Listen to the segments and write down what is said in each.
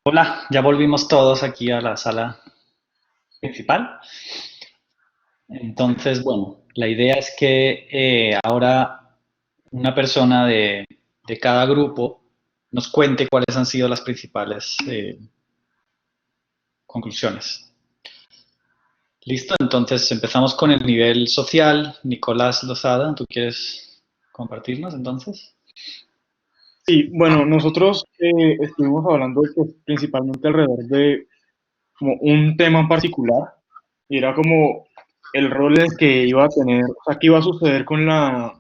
Hola, ya volvimos todos aquí a la sala principal. Entonces, bueno, la idea es que ahora una persona de cada grupo nos cuente cuáles han sido las principales conclusiones. ¿Listo? Entonces empezamos con el nivel social. Nicolás Lozada, ¿tú quieres compartirnos entonces? Sí, bueno, nosotros estuvimos hablando pues, principalmente alrededor de como un tema en particular y era como el rol en el que iba a tener, o sea, qué iba a suceder con la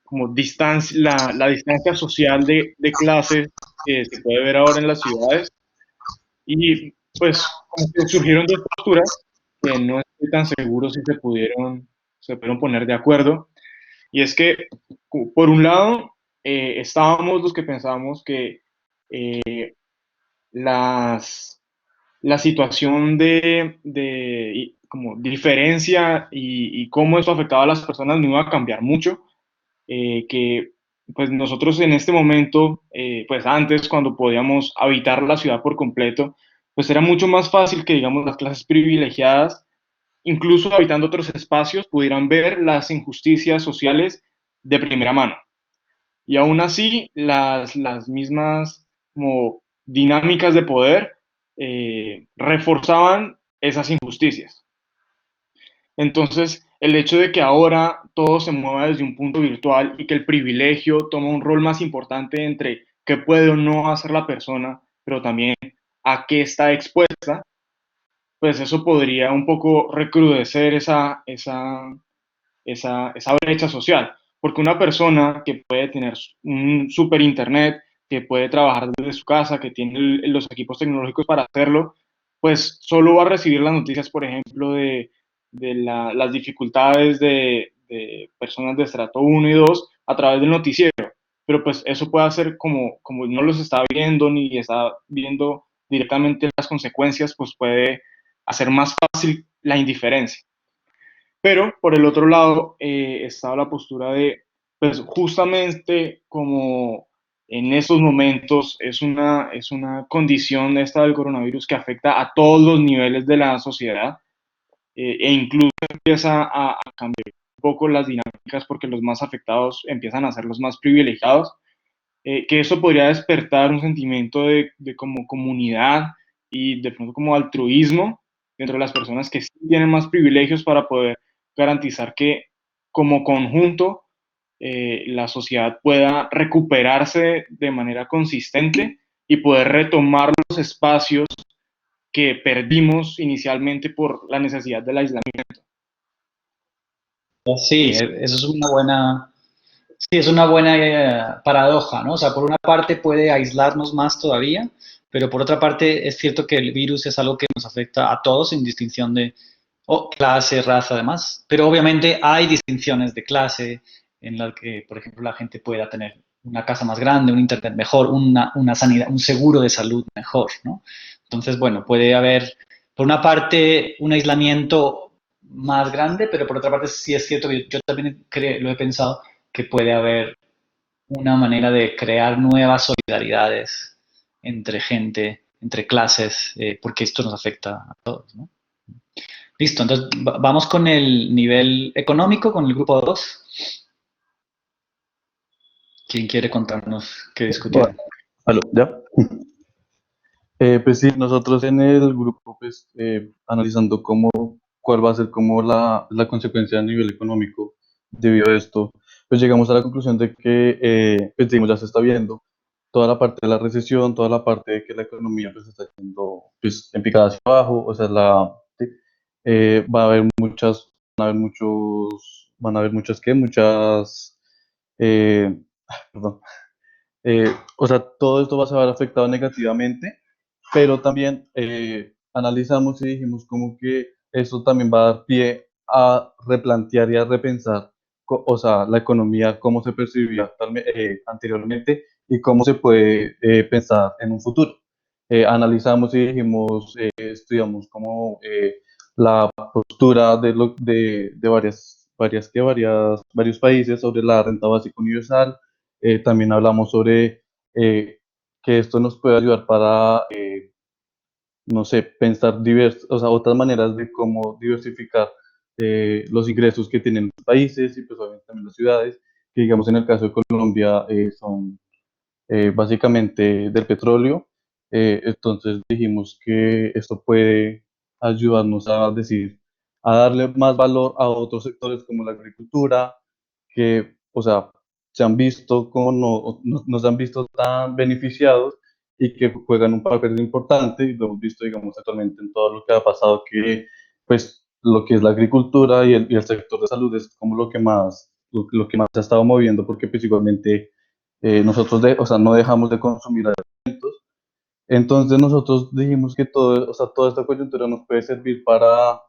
como distancia, la distancia social de clases que se puede ver ahora en las ciudades y pues como que surgieron dos posturas que no estoy tan seguro si se pudieron poner de acuerdo. Y es que, por un lado, estábamos los que pensábamos que las, la situación de como diferencia y cómo eso afectaba a las personas no iba a cambiar mucho, que pues nosotros en este momento, pues antes cuando podíamos habitar la ciudad por completo, pues era mucho más fácil que, digamos, las clases privilegiadas incluso habitando otros espacios, pudieran ver las injusticias sociales de primera mano. Y aún así, las mismas como dinámicas de poder reforzaban esas injusticias. Entonces, el hecho de que ahora todo se mueva desde un punto virtual y que el privilegio toma un rol más importante entre qué puede o no hacer la persona, pero también a qué está expuesta, pues eso podría un poco recrudecer esa brecha social. Porque una persona que puede tener un super internet, que puede trabajar desde su casa, que tiene los equipos tecnológicos para hacerlo, pues solo va a recibir las noticias, por ejemplo, de las dificultades de personas de estrato 1 y 2 a través del noticiero. Pero pues eso puede hacer como no los está viendo ni está viendo directamente las consecuencias, pues puede hacer más fácil la indiferencia. Pero por el otro lado estaba la postura de, pues justamente como en estos momentos es una condición esta del coronavirus que afecta a todos los niveles de la sociedad e incluso empieza a cambiar un poco las dinámicas porque los más afectados empiezan a ser los más privilegiados, que eso podría despertar un sentimiento de como comunidad y de pronto como altruismo dentro de las personas que sí tienen más privilegios para poder garantizar que como conjunto la sociedad pueda recuperarse de manera consistente y poder retomar los espacios que perdimos inicialmente por la necesidad del aislamiento. Sí, eso es una buena. Sí, es una buena paradoja, ¿no? O sea, por una parte puede aislarnos más todavía, pero por otra parte es cierto que el virus es algo que nos afecta a todos sin distinción de clase, raza, además. Pero obviamente hay distinciones de clase en la que, por ejemplo, la gente pueda tener una casa más grande, un internet mejor, una sanidad, un seguro de salud mejor, ¿no? Entonces, bueno, puede haber, por una parte, un aislamiento más grande, pero por otra parte sí es cierto que yo también lo he pensado que puede haber una manera de crear nuevas solidaridades entre gente, entre clases, porque esto nos afecta a todos, ¿no? Listo, entonces vamos con el nivel económico, con el grupo 2. ¿Quién quiere contarnos qué Bueno, discutieron? aló, ¿ya? Pues sí, nosotros en el grupo, pues analizando cuál va a ser como la consecuencia a nivel económico debido a esto, pues llegamos a la conclusión de que, pues digamos, ya se está viendo toda la parte de la recesión, toda la parte de que la economía pues está yendo pues en picada hacia abajo, o sea, sí, va a haber van a haber muchas, ¿qué? Muchas, eh, perdón. O sea, todo esto va a ser afectado negativamente, pero también analizamos y dijimos como que eso también va a dar pie a replantear y a repensar, o sea, la economía, cómo se percibía anteriormente y cómo se puede pensar en un futuro. Analizamos y dijimos, estudiamos como la postura de varios países sobre la renta básica universal. También hablamos sobre que esto nos puede ayudar para, no sé, pensar o sea, otras maneras de cómo diversificar los ingresos que tienen los países y pues obviamente también las ciudades, que digamos en el caso de Colombia son básicamente del petróleo. Entonces dijimos que esto puede ayudarnos a decir, a darle más valor a otros sectores como la agricultura, que, o sea, se han visto como no se han visto tan beneficiados y que juegan un papel importante, y lo hemos visto, digamos, actualmente en todo lo que ha pasado, que pues lo que es la agricultura y el sector de salud es como lo que más se ha estado moviendo, porque pues igualmente nosotros o sea, no dejamos de consumir alimentos. Entonces nosotros dijimos que todo, o sea, toda esta coyuntura nos puede servir para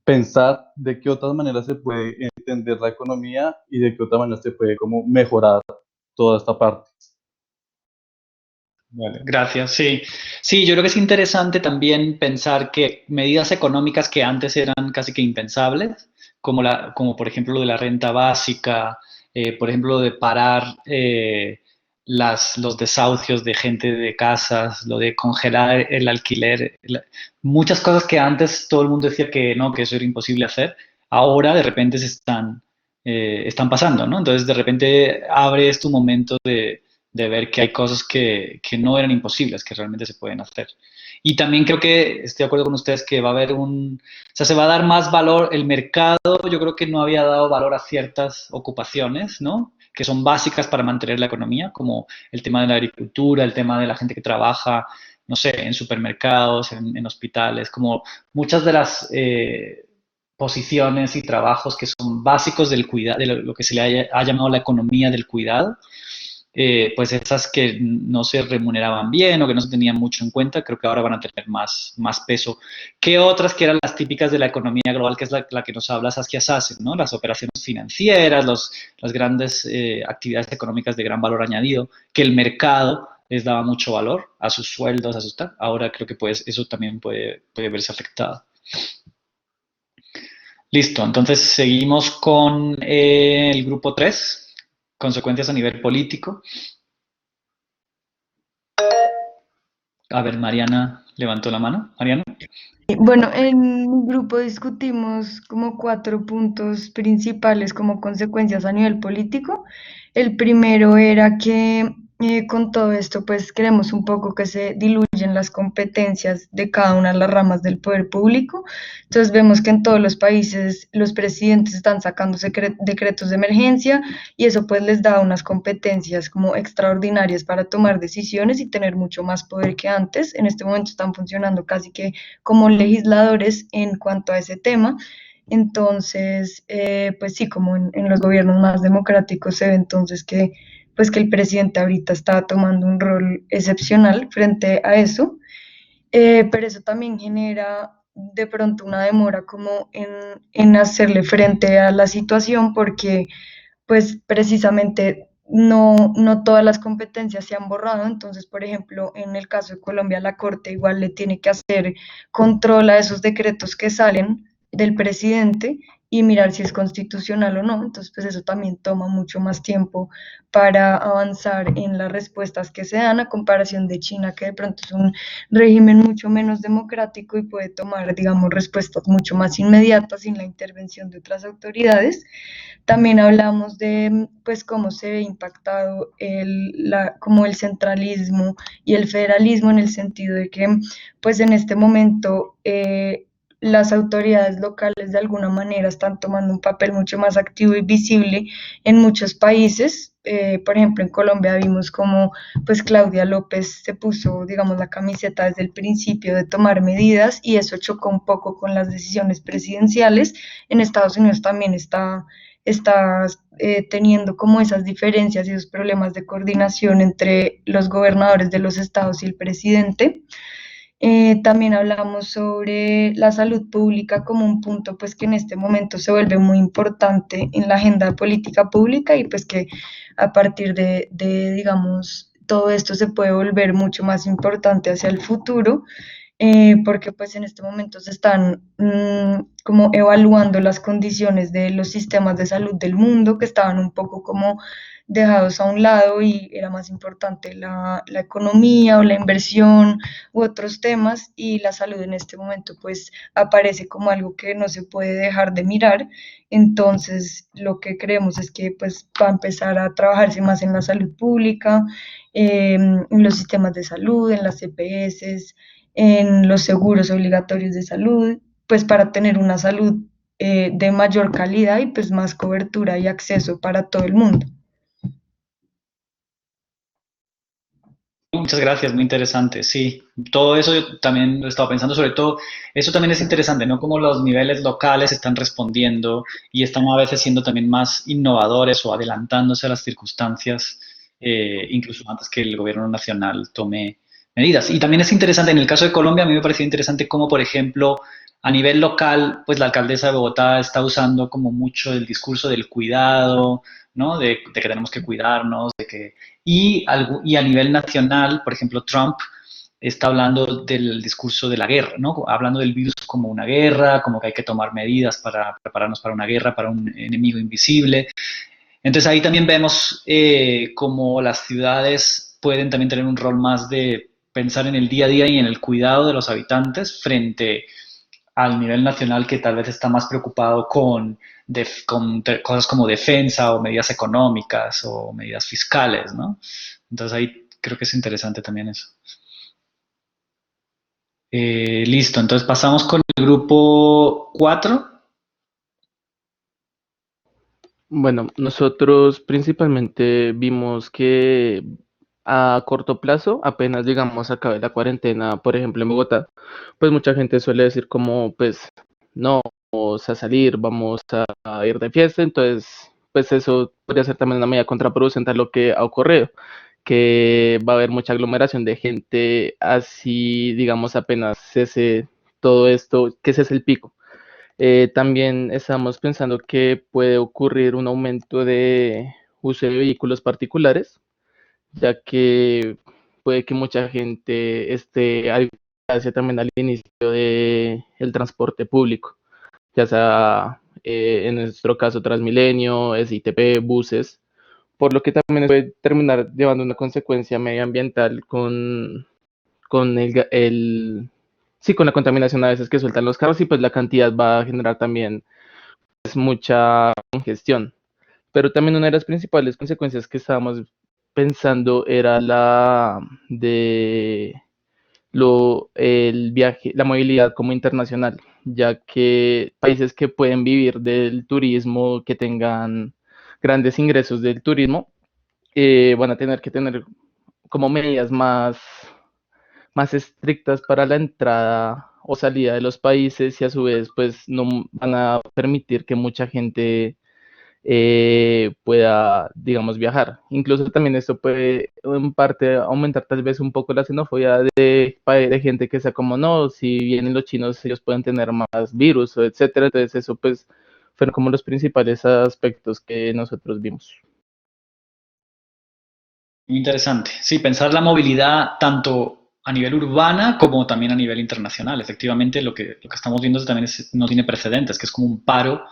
pensar de qué otras maneras se puede entender la economía y de qué otra manera se puede como mejorar toda esta parte. Vale, gracias. Sí, sí, yo creo que es interesante también pensar que medidas económicas que antes eran casi que impensables, como por ejemplo lo de la renta básica, por ejemplo lo de parar los desahucios de gente de casas, lo de congelar el alquiler, muchas cosas que antes todo el mundo decía que no, que eso era imposible hacer, ahora de repente están pasando, ¿no? Entonces de repente abre tu momento de ver que hay cosas que no eran imposibles, que realmente se pueden hacer. Y también creo que estoy de acuerdo con ustedes que va a haber o sea, se va a dar más valor, el mercado yo creo que no había dado valor a ciertas ocupaciones, ¿no? Que son básicas para mantener la economía, como el tema de la agricultura, el tema de la gente que trabaja, no sé, en supermercados, en hospitales, como muchas de las posiciones y trabajos que son básicos del cuidado, de lo que se le ha llamado la economía del cuidado, pues esas que no se remuneraban bien o que no se tenían mucho en cuenta, creo que ahora van a tener más peso que otras que eran las típicas de la economía global, que es la que nos habla Saskia Sassen, ¿no? Las operaciones financieras, las grandes actividades económicas de gran valor añadido, que el mercado les daba mucho valor a sus sueldos, a sus tal. Ahora creo que pues, eso también puede verse afectado. Listo, entonces seguimos con el grupo 3, consecuencias a nivel político. A ver, Mariana levantó la mano. Mariana. Bueno, en mi grupo discutimos como 4 puntos principales como consecuencias a nivel político. El primero era que con todo esto pues queremos un poco que se diluyen las competencias de cada una de las ramas del poder público. Entonces vemos que en todos los países los presidentes están sacando decretos de emergencia y eso pues les da unas competencias como extraordinarias para tomar decisiones y tener mucho más poder que antes. En este momento están funcionando casi que como legisladores en cuanto a ese tema. Entonces, pues sí, como en los gobiernos más democráticos se ve entonces que, pues que el presidente ahorita está tomando un rol excepcional frente a eso, pero eso también genera de pronto una demora como en hacerle frente a la situación porque pues precisamente no todas las competencias se han borrado. Entonces, por ejemplo, en el caso de Colombia, la Corte igual le tiene que hacer control a esos decretos que salen del presidente y mirar si es constitucional o no. Entonces, pues eso también toma mucho más tiempo para avanzar en las respuestas que se dan a comparación de China, que de pronto es un régimen mucho menos democrático y puede tomar, digamos, respuestas mucho más inmediatas sin la intervención de otras autoridades. También hablamos de pues cómo se ve impactado como el centralismo y el federalismo en el sentido de que pues en este momento las autoridades locales de alguna manera están tomando un papel mucho más activo y visible en muchos países. Por ejemplo, en Colombia vimos como pues Claudia López se puso, digamos, la camiseta desde el principio de tomar medidas y eso chocó un poco con las decisiones presidenciales. En Estados Unidos también está teniendo como esas diferencias y esos problemas de coordinación entre los gobernadores de los estados y el presidente. También hablamos sobre la salud pública como un punto pues que en este momento se vuelve muy importante en la agenda política pública y pues que a partir de digamos, todo esto se puede volver mucho más importante hacia el futuro. porque pues en este momento se están como evaluando las condiciones de los sistemas de salud del mundo, que estaban un poco como dejados a un lado y era más importante la economía o la inversión u otros temas, y la salud en este momento pues aparece como algo que no se puede dejar de mirar. Entonces lo que creemos es que pues va a empezar a trabajarse más en la salud pública, en los sistemas de salud, en las EPS, en los seguros obligatorios de salud, pues para tener una salud de mayor calidad y pues más cobertura y acceso para todo el mundo. Muchas gracias, muy interesante. Sí, todo eso yo también lo he estado pensando, sobre todo, eso también es interesante, ¿no? Cómo los niveles locales están respondiendo y están a veces siendo también más innovadores o adelantándose a las circunstancias, incluso antes que el gobierno nacional tome medidas. Y también es interesante, en el caso de Colombia, a mí me pareció interesante cómo, por ejemplo, a nivel local, pues la alcaldesa de Bogotá está usando como mucho el discurso del cuidado, ¿no? De que tenemos que cuidarnos, de que y a nivel nacional, por ejemplo, Trump está hablando del discurso de la guerra, ¿no? Hablando del virus como una guerra, como que hay que tomar medidas para prepararnos para una guerra, para un enemigo invisible. Entonces ahí también vemos cómo las ciudades pueden también tener un rol más de pensar en el día a día y en el cuidado de los habitantes frente al nivel nacional que tal vez está más preocupado con cosas como defensa o medidas económicas o medidas fiscales, ¿no? Entonces ahí creo que es interesante también eso. Listo, entonces pasamos con el grupo 4. Bueno, nosotros principalmente vimos que a corto plazo, apenas digamos acabe la cuarentena, por ejemplo en Bogotá, pues mucha gente suele decir como pues no vamos a salir, vamos a ir de fiesta, entonces pues eso podría ser también una medida contraproducente a lo que ha ocurrido, que va a haber mucha aglomeración de gente así digamos apenas cese todo esto, que ese es el pico. También estamos pensando que puede ocurrir un aumento de uso de vehículos particulares, ya que puede que mucha gente esté hacia también al inicio del transporte público, ya sea en nuestro caso Transmilenio, SITP, buses, por lo que también puede terminar llevando una consecuencia medioambiental con sí, con la contaminación a veces que sueltan los carros y pues la cantidad va a generar también mucha congestión. Pero también una de las principales consecuencias que estábamos pensando era la de el viaje, la movilidad como internacional, ya que países que pueden vivir del turismo, que tengan grandes ingresos del turismo, van a tener que tener como medidas más estrictas para la entrada o salida de los países y a su vez pues no van a permitir que mucha gente pueda, digamos, viajar. Incluso también esto puede en parte aumentar tal vez un poco la xenofobia de gente que sea como, no, si vienen los chinos ellos pueden tener más virus o etcétera. Entonces eso pues fueron como los principales aspectos que nosotros vimos. Interesante. Sí, pensar la movilidad tanto a nivel urbana como también a nivel internacional. Efectivamente, lo que estamos viendo también no tiene precedentes, que es como un paro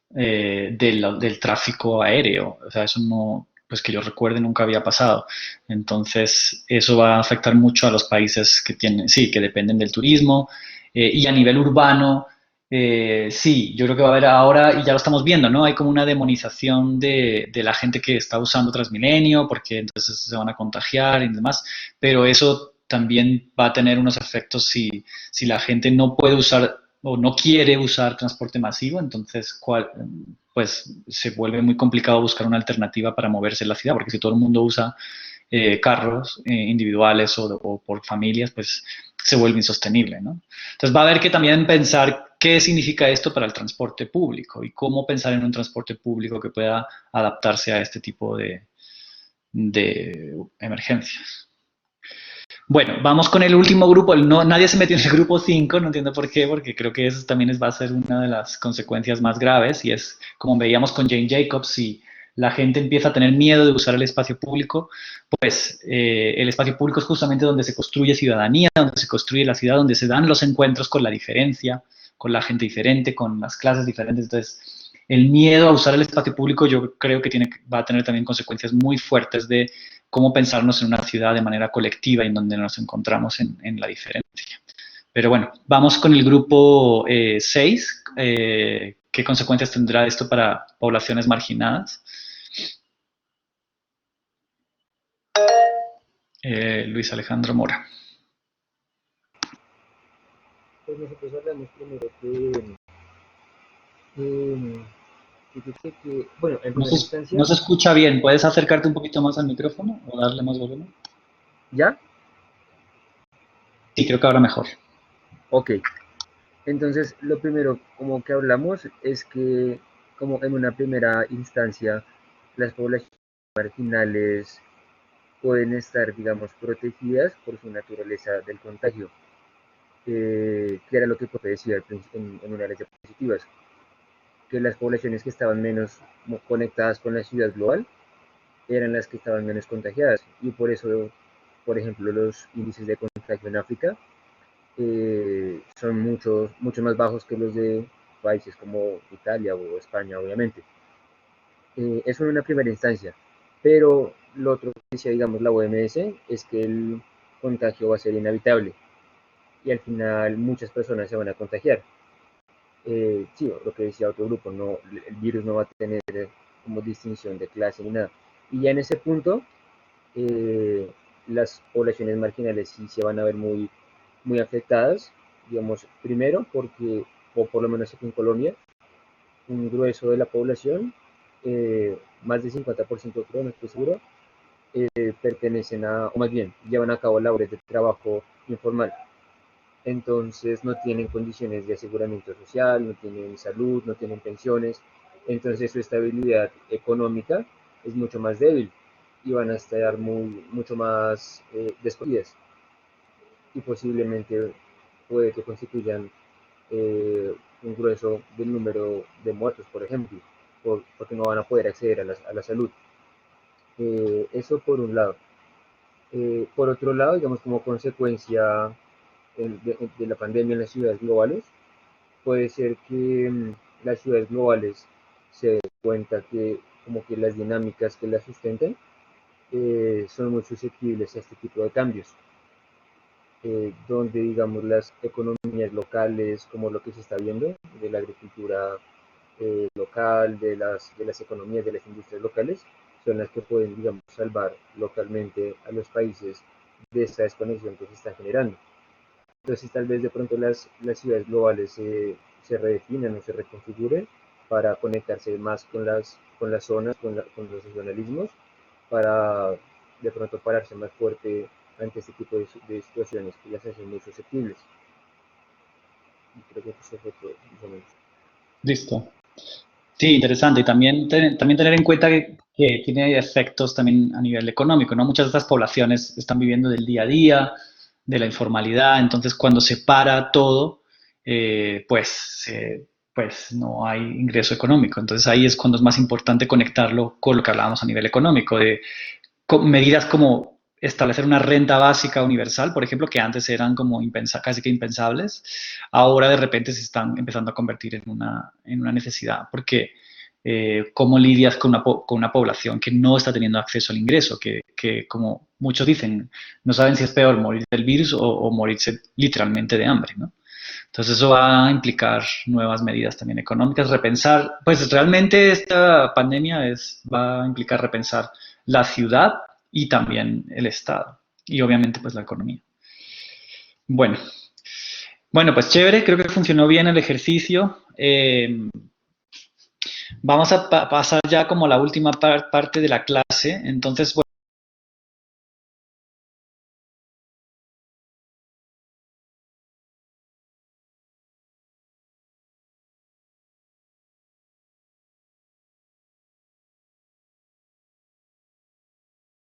del tráfico aéreo. O sea, eso no, pues que yo recuerde, nunca había pasado. Entonces, eso va a afectar mucho a los países que tienen, sí, que dependen del turismo. Y a nivel urbano, sí, yo creo que va a haber ahora, y ya lo estamos viendo, ¿no? Hay como una demonización de la gente que está usando Transmilenio, porque entonces se van a contagiar y demás, pero eso también va a tener unos efectos si la gente no puede usar o no quiere usar transporte masivo, entonces pues se vuelve muy complicado buscar una alternativa para moverse en la ciudad, porque si todo el mundo usa carros individuales o por familias, pues se vuelve insostenible, ¿no? Entonces va a haber que también pensar qué significa esto para el transporte público y cómo pensar en un transporte público que pueda adaptarse a este tipo de emergencias. Bueno, vamos con el último grupo. Nadie se metió en el grupo 5, no entiendo por qué, porque creo que eso también va a ser una de las consecuencias más graves y es como veíamos con Jane Jacobs y la gente empieza a tener miedo de usar el espacio público, pues el espacio público es justamente donde se construye ciudadanía, donde se construye la ciudad, donde se dan los encuentros con la diferencia, con la gente diferente, con las clases diferentes. Entonces, el miedo a usar el espacio público yo creo que va a tener también consecuencias muy fuertes de cómo pensarnos en una ciudad de manera colectiva y en donde nos encontramos en la diferencia. Pero bueno, vamos con el grupo 6. ¿Qué consecuencias tendrá esto para poblaciones marginadas? Luis Alejandro Mora. Pues nosotros hablamos primero bueno, en primera instancia... No se escucha bien, ¿puedes acercarte un poquito más al micrófono o darle más volumen? ¿Ya? Sí, creo que ahora mejor. Ok. Entonces, lo primero como que hablamos es que, como en una primera instancia, las poblaciones marginales pueden estar, digamos, protegidas por su naturaleza del contagio, que era lo que decía en una de las diapositivas, que las poblaciones que estaban menos conectadas con la ciudad global eran las que estaban menos contagiadas, y por eso, por ejemplo, los índices de contagio en África son mucho más bajos que los de países como Italia o España, obviamente. Eso en una primera instancia, pero lo otro que decía, digamos, la OMS es que el contagio va a ser inevitable y al final muchas personas se van a contagiar. Sí, lo que decía otro grupo, no, el virus no va a tener como distinción de clase ni nada. Y ya en ese punto, las poblaciones marginales sí se van a ver muy afectadas, digamos, primero porque, o por lo menos aquí en Colombia, un grueso de la población, más del 50% creo, no estoy seguro, pertenecen o más bien, llevan a cabo labores de trabajo informal. Entonces no tienen condiciones de aseguramiento social, no tienen salud, no tienen pensiones, entonces su estabilidad económica es mucho más débil y van a estar mucho más desprotegidas y posiblemente puede que constituyan un grueso del número de muertos, por ejemplo, porque no van a poder acceder a la salud. Eso por un lado. Por otro lado, digamos, como consecuencia de la pandemia en las ciudades globales, puede ser que las ciudades globales se den cuenta que como que las dinámicas que las sustentan son muy susceptibles a este tipo de cambios, donde digamos las economías locales, como lo que se está viendo, de la agricultura local, de las economías, de las industrias locales, son las que pueden, digamos, salvar localmente a los países de esta desconexión que se está generando. Entonces tal vez de pronto las ciudades globales se redefinan o se reconfiguren para conectarse más con las zonas, con los regionalismos, para de pronto pararse más fuerte ante este tipo de situaciones que las hacen muy susceptibles. Y creo que eso fue todo, más o menos. Listo. Sí, interesante. Y también, también tener en cuenta que tiene efectos también a nivel económico, ¿no? Muchas de estas poblaciones están viviendo del día a día, de la informalidad, entonces cuando se para todo, pues no hay ingreso económico. Entonces ahí es cuando es más importante conectarlo con lo que hablábamos a nivel económico, de medidas como establecer una renta básica universal, por ejemplo, que antes eran como casi que impensables, ahora de repente se están empezando a convertir en una necesidad, porque cómo lidias con una población que no está teniendo acceso al ingreso, que como muchos dicen, no saben si es peor morir del virus o morirse literalmente de hambre, ¿no? Entonces eso va a implicar nuevas medidas también económicas, repensar, pues realmente esta pandemia va a implicar repensar la ciudad y también el Estado y obviamente pues la economía. Bueno, pues chévere, creo que funcionó bien el ejercicio. Vamos a pasar ya como a la última parte de la clase, entonces, bueno,